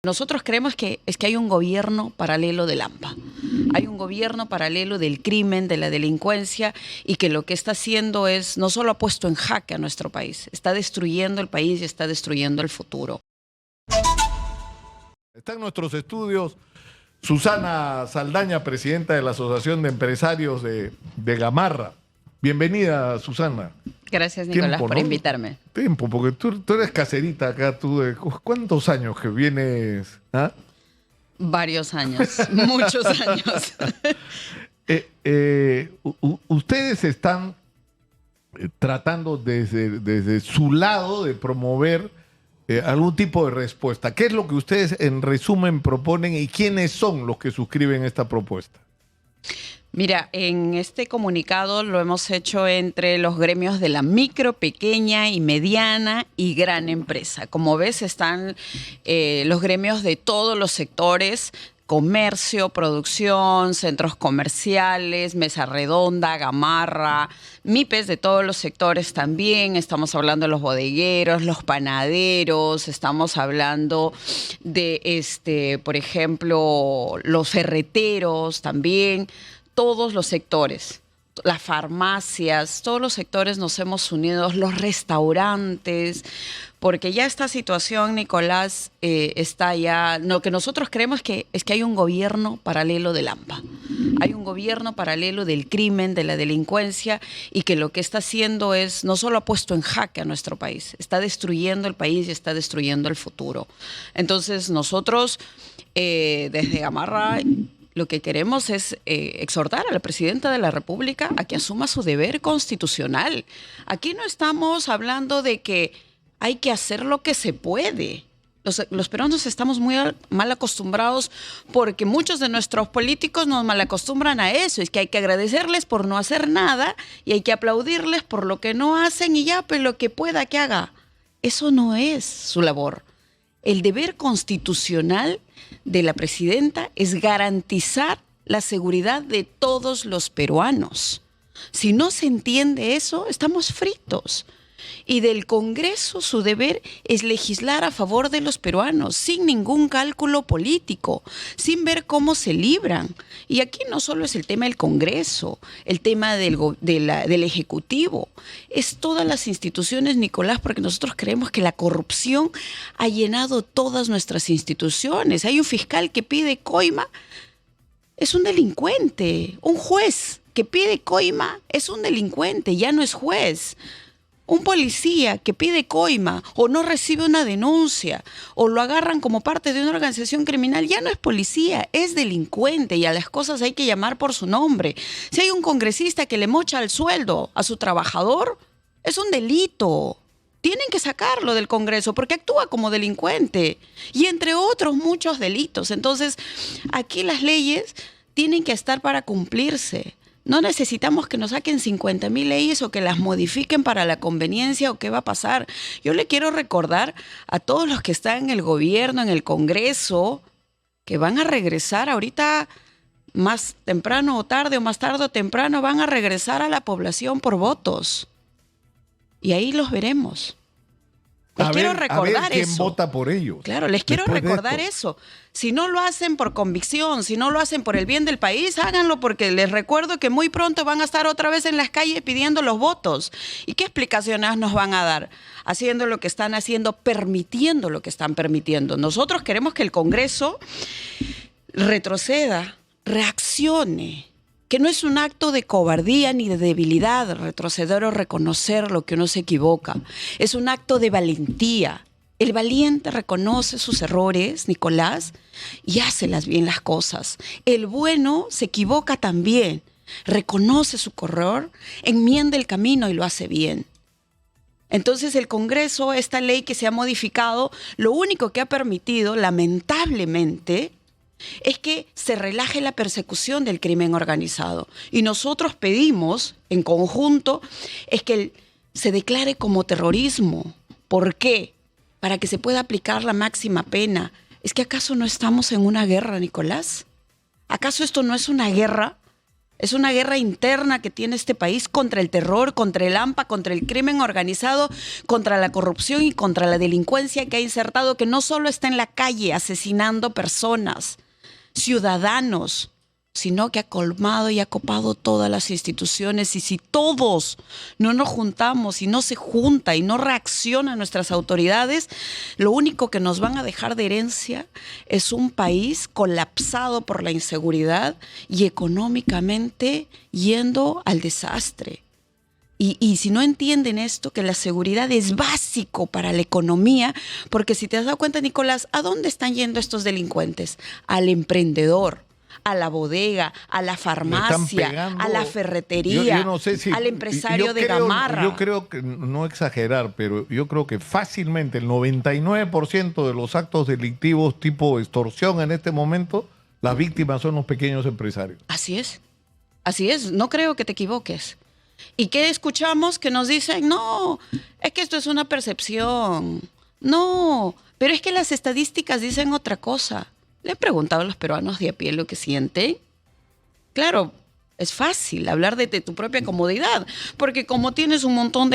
Nosotros creemos que hay un gobierno paralelo del AMPA. Hay un gobierno paralelo del crimen, de la delincuencia, y que lo que está haciendo es, no solo ha puesto en jaque a nuestro país, está destruyendo el país y está destruyendo el futuro. Está en nuestros estudios Susana Saldaña, presidenta de la Asociación de Empresarios de Gamarra. Bienvenida, Susana. Gracias, Nicolás, por invitarme. Tiempo, porque tú eres caserita acá. ¿Cuántos años que vienes? ¿Ah? Varios años, muchos años. Ustedes están tratando desde su lado de promover algún tipo de respuesta. ¿Qué es lo que ustedes en resumen proponen y quiénes son los que suscriben esta propuesta? Mira, en este comunicado lo hemos hecho entre los gremios de la micro, pequeña y mediana y gran empresa. Como ves, están los gremios de todos los sectores: comercio, producción, centros comerciales, mesa redonda, Gamarra, MIPES de todos los sectores también. Estamos hablando de los bodegueros, los panaderos, estamos hablando de, por ejemplo, los ferreteros también. Todos los sectores, las farmacias, todos los sectores nos hemos unido, los restaurantes, porque ya esta situación, Nicolás, está ya. Lo que nosotros creemos es que hay un gobierno paralelo del AMPA. Hay un gobierno paralelo del crimen, de la delincuencia, y que lo que está haciendo es, no solo ha puesto en jaque a nuestro país, está destruyendo el país y está destruyendo el futuro. Entonces nosotros, desde Gamarra, lo que queremos es exhortar a la presidenta de la República a que asuma su deber constitucional. Aquí no estamos hablando de que hay que hacer lo que se puede. Los peruanos estamos muy mal acostumbrados porque muchos de nuestros políticos nos mal acostumbran a eso. Es que hay que agradecerles por no hacer nada y hay que aplaudirles por lo que no hacen y ya, pues lo que pueda que haga. Eso no es su labor. El deber constitucional de la presidenta es garantizar la seguridad de todos los peruanos. Si no se entiende eso, estamos fritos. Y del Congreso su deber es legislar a favor de los peruanos, sin ningún cálculo político, sin ver cómo se libran. Y aquí no solo es el tema del Congreso, el tema del Ejecutivo, es todas las instituciones, Nicolás, porque nosotros creemos que la corrupción ha llenado todas nuestras instituciones. Hay un fiscal que pide coima, es un delincuente. Un juez que pide coima es un delincuente, ya no es juez. Un policía que pide coima o no recibe una denuncia o lo agarran como parte de una organización criminal ya no es policía, es delincuente, y a las cosas hay que llamar por su nombre. Si hay un congresista que le mocha el sueldo a su trabajador, es un delito. Tienen que sacarlo del Congreso porque actúa como delincuente y entre otros muchos delitos. Entonces, aquí las leyes tienen que estar para cumplirse. No necesitamos que nos saquen 50.000 leyes o que las modifiquen para la conveniencia o qué va a pasar. Yo le quiero recordar a todos los que están en el gobierno, en el Congreso, que van a regresar ahorita más temprano o tarde, o más tarde o temprano, van a regresar a la población por votos. Y ahí los veremos. Les quiero recordar quién eso. vota por ellos. Claro, les quiero recordar eso. Si no lo hacen por convicción, si no lo hacen por el bien del país, háganlo, porque les recuerdo que muy pronto van a estar otra vez en las calles pidiendo los votos. ¿Y qué explicaciones nos van a dar? Haciendo lo que están haciendo, permitiendo lo que están permitiendo. Nosotros queremos que el Congreso retroceda, reaccione. Que no es un acto de cobardía ni de debilidad retroceder o reconocer lo que uno se equivoca. Es un acto de valentía. El valiente reconoce sus errores, Nicolás, y hace bien las cosas. El bueno se equivoca también, reconoce su error, enmienda el camino y lo hace bien. Entonces el Congreso, esta ley que se ha modificado, lo único que ha permitido, lamentablemente, es que se relaje la persecución del crimen organizado. Y nosotros pedimos, en conjunto, es que se declare como terrorismo. ¿Por qué? Para que se pueda aplicar la máxima pena. ¿Es que acaso no estamos en una guerra, Nicolás? ¿Acaso esto no es una guerra? Es una guerra interna que tiene este país contra el terror, contra el AMPA, contra el crimen organizado, contra la corrupción y contra la delincuencia que ha insertado, que no solo está en la calle asesinando personas, ciudadanos, sino que ha colmado y ha copado todas las instituciones. Y si todos no nos juntamos y no se junta y no reaccionan nuestras autoridades, lo único que nos van a dejar de herencia es un país colapsado por la inseguridad y económicamente yendo al desastre. Y si no entienden esto, que la seguridad es básico para la economía, porque si te has dado cuenta, Nicolás, ¿a dónde están yendo estos delincuentes? Al emprendedor, a la bodega, a la farmacia, a la ferretería, yo no sé si, al empresario de Gamarra. Yo creo que, no exagerar, pero yo creo que fácilmente el 99% de los actos delictivos tipo extorsión en este momento, las víctimas son los pequeños empresarios. Así es, no creo que te equivoques. ¿Y qué escuchamos? Que nos dicen, no, es que esto es una percepción. No, pero es que las estadísticas dicen otra cosa. ¿Le he preguntado a los peruanos de a pie lo que sienten? Claro, es fácil hablar de tu propia comodidad, porque como tienes un montón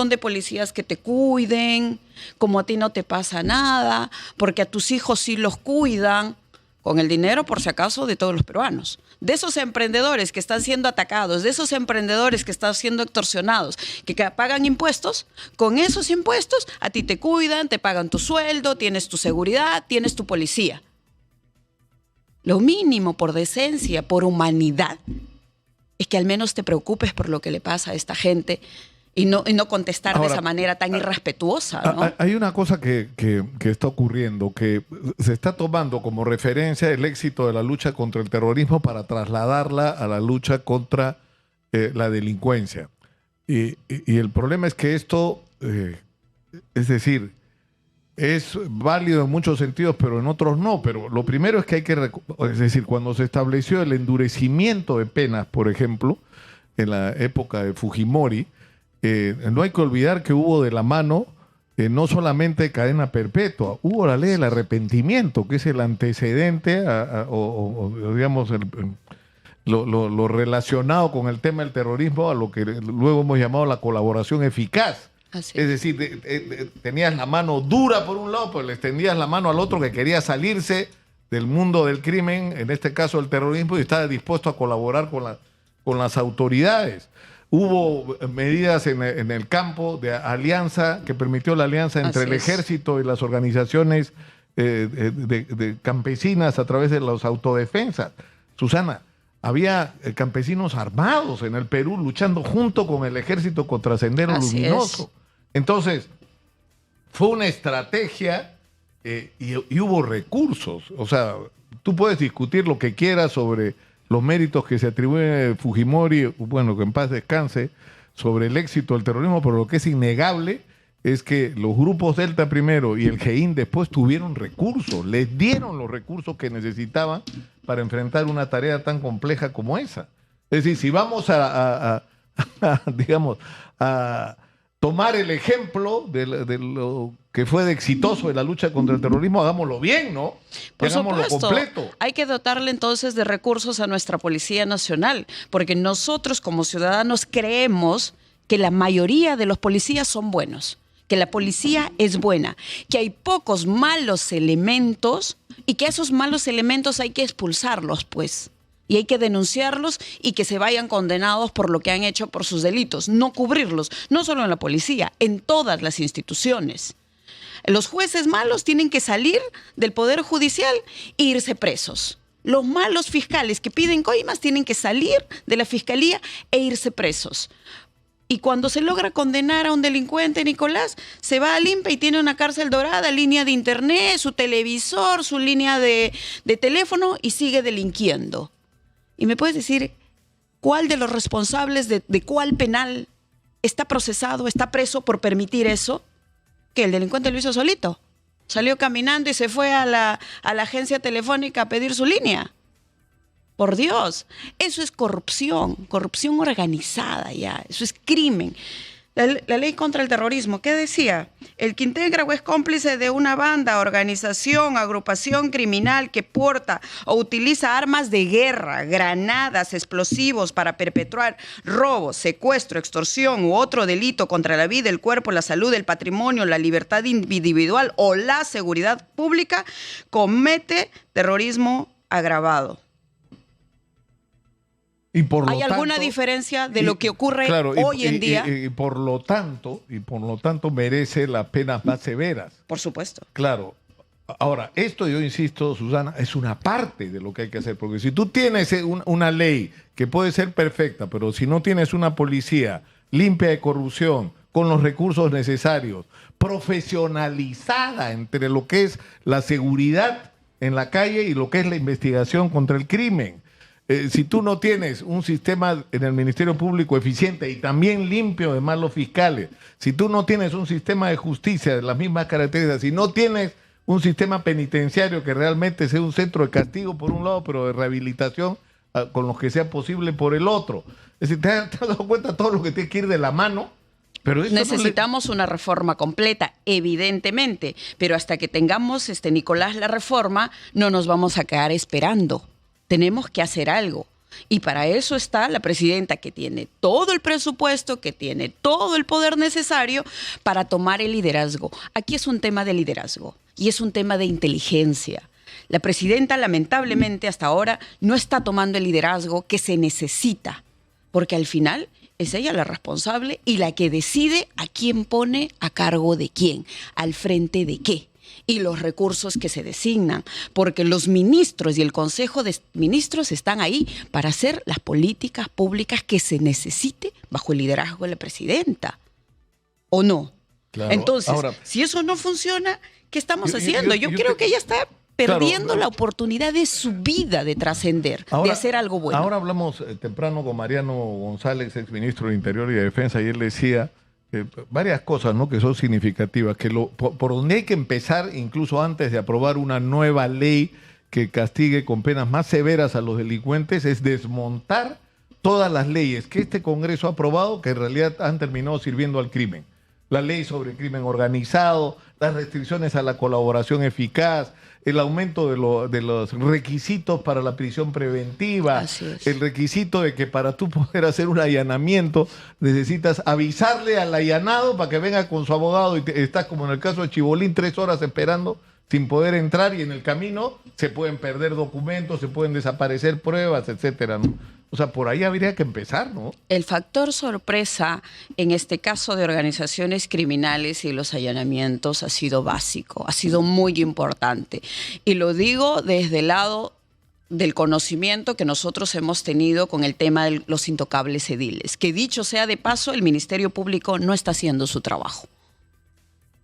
de policías que te cuiden, como a ti no te pasa nada, porque a tus hijos sí los cuidan, con el dinero, por si acaso, de todos los peruanos. De esos emprendedores que están siendo atacados, de esos emprendedores que están siendo extorsionados, que pagan impuestos, con esos impuestos a ti te cuidan, te pagan tu sueldo, tienes tu seguridad, tienes tu policía. Lo mínimo por decencia, por humanidad, es que al menos te preocupes por lo que le pasa a esta gente y no contestar ahora, de esa manera tan irrespetuosa, ¿no? Hay una cosa que está ocurriendo, que se está tomando como referencia el éxito de la lucha contra el terrorismo para trasladarla a la lucha contra la delincuencia. Y el problema es que esto, es decir, es válido en muchos sentidos, pero en otros no. Pero lo primero es que hay que, es decir, cuando se estableció el endurecimiento de penas, por ejemplo, en la época de Fujimori, no hay que olvidar que hubo de la mano no solamente cadena perpetua, hubo la ley del arrepentimiento, que es el antecedente o digamos lo relacionado con el tema del terrorismo, a lo que luego hemos llamado la colaboración eficaz. Así. Es decir, tenías la mano dura por un lado, pues le extendías la mano al otro que quería salirse del mundo del crimen, en este caso el terrorismo, y estaba dispuesto a colaborar con las autoridades. Hubo medidas en el campo de alianza que permitió la alianza entre el ejército y las organizaciones de campesinas a través de las autodefensas. Susana, había campesinos armados en el Perú luchando junto con el ejército contra Sendero Luminoso. Entonces, fue una estrategia y hubo recursos. O sea, tú puedes discutir lo que quieras sobre los méritos que se atribuyen a Fujimori, bueno, que en paz descanse, sobre el éxito del terrorismo, pero lo que es innegable es que los grupos Delta primero y el GEIN después tuvieron recursos, les dieron los recursos que necesitaban para enfrentar una tarea tan compleja como esa. Es decir, si vamos digamos, a tomar el ejemplo de lo que fue de exitoso en la lucha contra el terrorismo, hagámoslo bien, ¿no? Hagámoslo completo. Hay que dotarle entonces de recursos a nuestra Policía Nacional, porque nosotros como ciudadanos creemos que la mayoría de los policías son buenos, que la policía es buena, que hay pocos malos elementos y que esos malos elementos hay que expulsarlos, pues. Y hay que denunciarlos y que se vayan condenados por lo que han hecho por sus delitos, no cubrirlos, no solo en la policía, en todas las instituciones. Los jueces malos tienen que salir del Poder Judicial e irse presos. Los malos fiscales que piden coimas tienen que salir de la Fiscalía e irse presos. Y cuando se logra condenar a un delincuente, Nicolás, se va al INPE y tiene una cárcel dorada, línea de internet, su televisor, su línea de teléfono y sigue delinquiendo. ¿Y me puedes decir cuál de los responsables de cuál penal está procesado, está preso por permitir eso? Que el delincuente lo hizo solito. Salió caminando y se fue a la agencia telefónica a pedir su línea. Por Dios, eso es corrupción organizada ya, eso es crimen. La ley contra el terrorismo, ¿qué decía? El que integra o es cómplice de una banda, organización, agrupación criminal que porta o utiliza armas de guerra, granadas, explosivos para perpetrar robo, secuestro, extorsión u otro delito contra la vida, el cuerpo, la salud, el patrimonio, la libertad individual o la seguridad pública, comete terrorismo agravado. Y por lo ¿Hay alguna tanto, diferencia de lo que ocurre hoy en día? Y por lo tanto, merece las penas más severas. Por supuesto. Claro. Ahora, esto yo insisto, Susana, es una parte de lo que hay que hacer, porque si tú tienes una ley que puede ser perfecta, pero si no tienes una policía limpia de corrupción, con los recursos necesarios, profesionalizada entre lo que es la seguridad en la calle y lo que es la investigación contra el crimen, si tú no tienes un sistema en el Ministerio Público eficiente y también limpio, además los fiscales, si tú no tienes un sistema de justicia de las mismas características, si no tienes un sistema penitenciario que realmente sea un centro de castigo por un lado, pero de rehabilitación con lo que sea posible por el otro. Es decir, ¿te has dado cuenta todo lo que tiene que ir de la mano? Pero necesitamos una reforma completa, evidentemente, pero hasta que tengamos, Nicolás, la reforma, no nos vamos a quedar esperando. Tenemos que hacer algo. Y para eso está la presidenta, que tiene todo el presupuesto, que tiene todo el poder necesario para tomar el liderazgo. Aquí es un tema de liderazgo y es un tema de inteligencia. La presidenta, lamentablemente, hasta ahora no está tomando el liderazgo que se necesita, porque al final es ella la responsable y la que decide a quién pone a cargo de quién, al frente de qué. Y los recursos que se designan, porque los ministros y el Consejo de Ministros están ahí para hacer las políticas públicas que se necesite bajo el liderazgo de la presidenta. ¿O no? Claro. Entonces, ahora, si eso no funciona, ¿qué estamos haciendo? Yo creo que ella está perdiendo la oportunidad de su vida de trascender, de hacer algo bueno. Ahora hablamos temprano con Mariano González, exministro de Interior y de Defensa, y él decía varias cosas, ¿no?, que son significativas, que por donde hay que empezar, incluso antes de aprobar una nueva ley que castigue con penas más severas a los delincuentes, es desmontar todas las leyes que este Congreso ha aprobado, que en realidad han terminado sirviendo al crimen. La ley sobre el crimen organizado, las restricciones a la colaboración eficaz, el aumento de los requisitos para la prisión preventiva, el requisito de que para tú poder hacer un allanamiento necesitas avisarle al allanado para que venga con su abogado, y estás, como en el caso de Chibolín, 3 horas esperando sin poder entrar, y en el camino se pueden perder documentos, se pueden desaparecer pruebas, etcétera, ¿no? O sea, por ahí habría que empezar, ¿no? El factor sorpresa en este caso de organizaciones criminales y los allanamientos ha sido básico, ha sido muy importante. Y lo digo desde el lado del conocimiento que nosotros hemos tenido con el tema de los intocables ediles, que dicho sea de paso, el Ministerio Público no está haciendo su trabajo.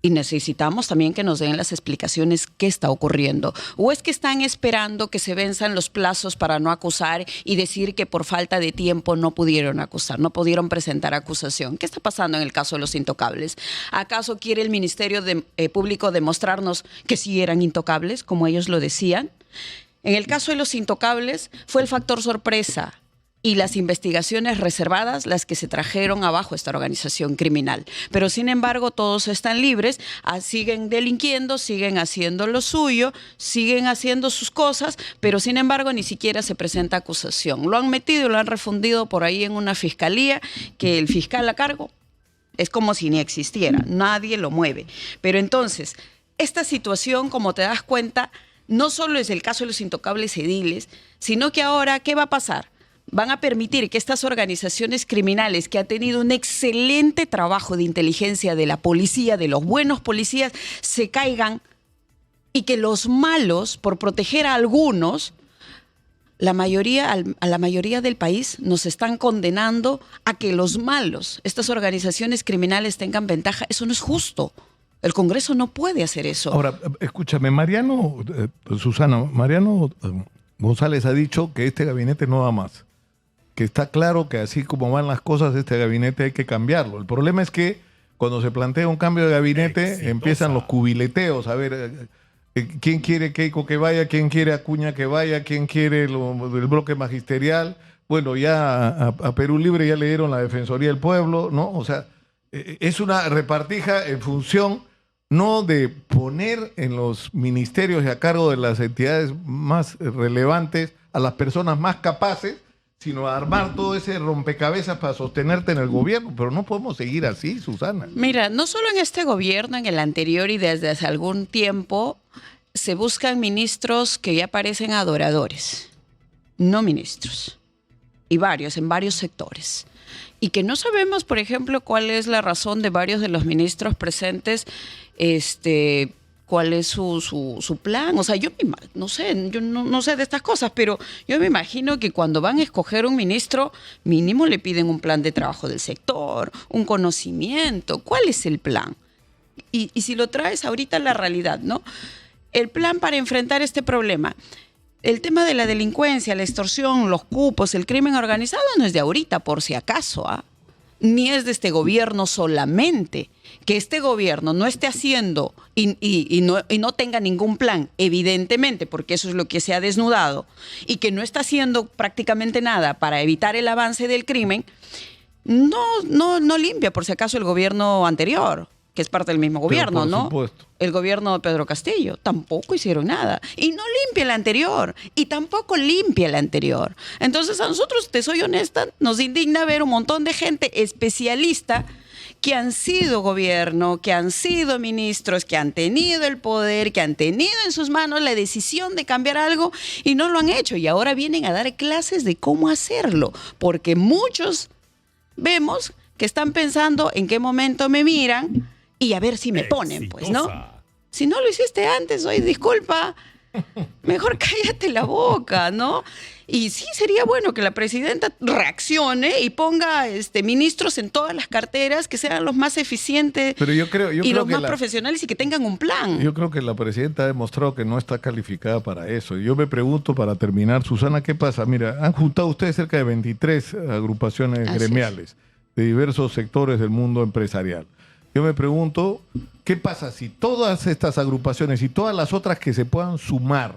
Y necesitamos también que nos den las explicaciones qué está ocurriendo. ¿O es que están esperando que se venzan los plazos para no acusar y decir que por falta de tiempo no pudieron acusar, no pudieron presentar acusación? ¿Qué está pasando en el caso de los intocables? ¿Acaso quiere el Ministerio Público demostrarnos que sí eran intocables, como ellos lo decían? En el caso de los intocables fue el factor sorpresa y las investigaciones reservadas las que se trajeron abajo esta organización criminal. Pero sin embargo todos están libres, siguen delinquiendo, siguen haciendo lo suyo, siguen haciendo sus cosas, pero sin embargo ni siquiera se presenta acusación. Lo han metido y lo han refundido por ahí en una fiscalía, que el fiscal a cargo es como si ni existiera, nadie lo mueve. Pero entonces, esta situación, como te das cuenta, no solo es el caso de los intocables ediles, sino que ahora, ¿qué va a pasar? Van a permitir que estas organizaciones criminales, que han tenido un excelente trabajo de inteligencia de la policía, de los buenos policías, se caigan, y que los malos, por proteger a algunos, a la mayoría del país nos están condenando a que los malos, estas organizaciones criminales, tengan ventaja. Eso no es justo. El Congreso no puede hacer eso. Ahora, escúchame, Susana, Mariano González ha dicho que este gabinete no da más. Que está claro que así como van las cosas, este gabinete hay que cambiarlo. El problema es que cuando se plantea un cambio de gabinete, empiezan los cubileteos. A ver, ¿quién quiere Keiko que vaya? ¿Quién quiere Acuña que vaya? ¿Quién quiere el bloque magisterial? Bueno, ya a Perú Libre ya le dieron la Defensoría del Pueblo, ¿no? O sea, es una repartija en función no de poner en los ministerios y a cargo de las entidades más relevantes a las personas más capaces, sino a armar todo ese rompecabezas para sostenerte en el gobierno. Pero no podemos seguir así, Susana. Mira, no solo en este gobierno, en el anterior y desde hace algún tiempo, se buscan ministros que ya parecen adoradores, no ministros, y varios, en varios sectores. Y que no sabemos, por ejemplo, cuál es la razón de varios de los ministros presentes, cuál es su plan. O sea, no sé, yo no sé de estas cosas, pero yo me imagino que cuando van a escoger un ministro, mínimo le piden un plan de trabajo del sector, un conocimiento. ¿Cuál es el plan? Y si lo traes ahorita a la realidad, ¿no? El plan para enfrentar este problema. El tema de la delincuencia, la extorsión, los cupos, el crimen organizado no es de ahorita, por si acaso, ni es de este gobierno solamente. Que este gobierno no esté haciendo y no tenga ningún plan, evidentemente, porque eso es lo que se ha desnudado, y que no está haciendo prácticamente nada para evitar el avance del crimen, no limpia, por si acaso, el gobierno anterior, que es parte del mismo gobierno, Pero por ¿no? supuesto. El gobierno de Pedro Castillo. Tampoco hicieron nada. Y no limpia el anterior. Y tampoco limpia el anterior. Entonces, a nosotros, te soy honesta, nos indigna ver un montón de gente especialista que han sido gobierno, que han sido ministros, que han tenido el poder, que han tenido en sus manos la decisión de cambiar algo y no lo han hecho. Y ahora vienen a dar clases de cómo hacerlo. Porque muchos vemos que están pensando en qué momento me miran y a ver si me ponen, pues, ¿no? Si no lo hiciste antes, oye, disculpa, mejor cállate la boca, ¿no? Y sí, sería bueno que la presidenta reaccione y ponga ministros en todas las carteras que sean los más eficientes Pero yo creo y los que más profesionales y que tengan un plan. Yo creo que la presidenta ha demostrado que no está calificada para eso. Y yo me pregunto, para terminar, Susana, ¿qué pasa? Mira, han juntado ustedes cerca de 23 agrupaciones Así gremiales de diversos sectores del mundo empresarial. Yo me pregunto, ¿qué pasa si todas estas agrupaciones y todas las otras que se puedan sumar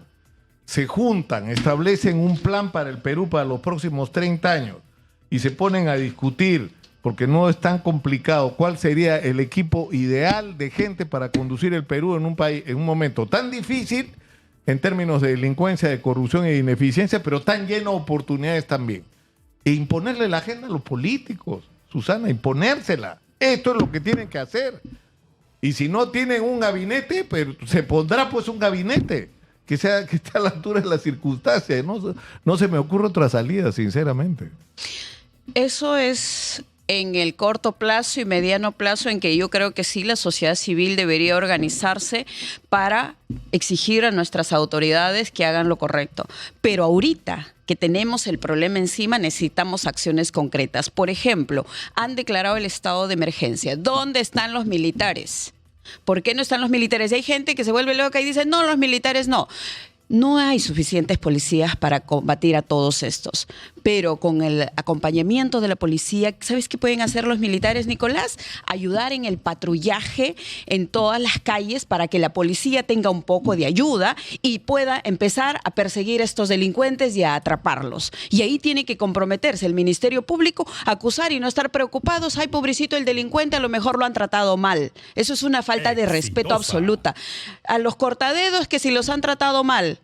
se juntan, establecen un plan para el Perú para los próximos 30 años y se ponen a discutir, porque no es tan complicado, cuál sería el equipo ideal de gente para conducir el Perú en un país, en un momento tan difícil en términos de delincuencia, de corrupción y de ineficiencia, pero tan lleno de oportunidades también? E imponerle la agenda a los políticos, Susana, imponérsela. Esto es lo que tienen que hacer. Y si no tienen un gabinete, pero se pondrá pues un gabinete que esté a la altura de las circunstancias. No se me ocurre otra salida, sinceramente. Eso es en el corto plazo y mediano plazo, en que yo creo que sí, la sociedad civil debería organizarse para exigir a nuestras autoridades que hagan lo correcto. Pero ahorita que tenemos el problema encima, necesitamos acciones concretas. Por ejemplo, han declarado el estado de emergencia. ¿Dónde están los militares? ¿Por qué no están los militares? Y hay gente que se vuelve loca y dice, no, los militares no. No hay suficientes policías para combatir a todos estos, pero con el acompañamiento de la policía, ¿sabes qué pueden hacer los militares, Nicolás? Ayudar en el patrullaje en todas las calles para que la policía tenga un poco de ayuda y pueda empezar a perseguir a estos delincuentes y a atraparlos. Y ahí tiene que comprometerse el Ministerio Público, acusar y no estar preocupados. Ay, pobrecito el delincuente, a lo mejor lo han tratado mal. Eso es una falta de respeto absoluta. A los cortadedos, que si los han tratado mal.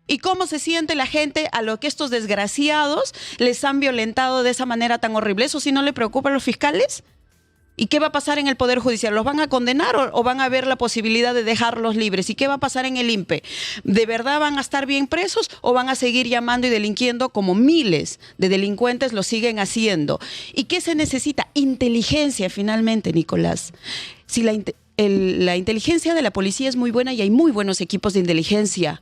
¿Y cómo se siente la gente a lo que estos desgraciados les han violentado de esa manera tan horrible? ¿Eso sí no le preocupa a los fiscales? ¿Y qué va a pasar en el Poder Judicial? ¿Los van a condenar o van a ver la posibilidad de dejarlos libres? ¿Y qué va a pasar en el INPE? ¿De verdad van a estar bien presos o van a seguir llamando y delinquiendo como miles de delincuentes lo siguen haciendo? ¿Y qué se necesita? Inteligencia, finalmente, Nicolás. Si la inteligencia de la policía es muy buena y hay muy buenos equipos de inteligencia,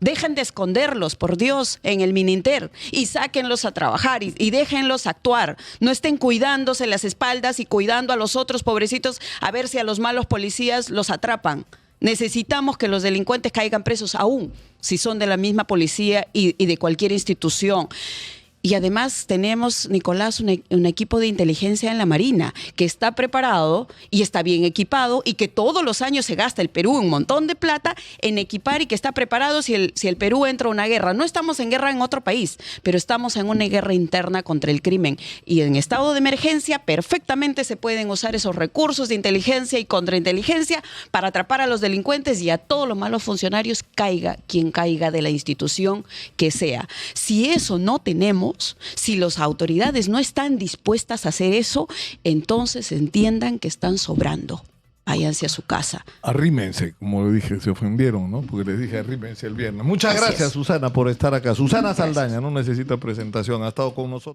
dejen de esconderlos, por Dios, en el Mininter y sáquenlos a trabajar y déjenlos actuar. No estén cuidándose las espaldas y cuidando a los otros pobrecitos a ver si a los malos policías los atrapan. Necesitamos que los delincuentes caigan presos aún si son de la misma policía y de cualquier institución. Y además tenemos, Nicolás, un equipo de inteligencia en la Marina que está preparado y está bien equipado y que todos los años se gasta el Perú un montón de plata en equipar y que está preparado si el Perú entra a una guerra. No estamos en guerra en otro país, pero estamos en una guerra interna contra el crimen. Y en estado de emergencia perfectamente se pueden usar esos recursos de inteligencia y contrainteligencia para atrapar a los delincuentes y a todos los malos funcionarios, caiga quien caiga de la institución que sea. Si eso no tenemos, si las autoridades no están dispuestas a hacer eso, entonces entiendan que están sobrando. Váyanse a su casa. Arrímense, como le dije, se ofendieron, ¿no? Porque les dije arrímense el viernes. Muchas Así gracias, es. Susana, por estar acá. Susana Gracias. Saldaña, no necesita presentación, ha estado con nosotros.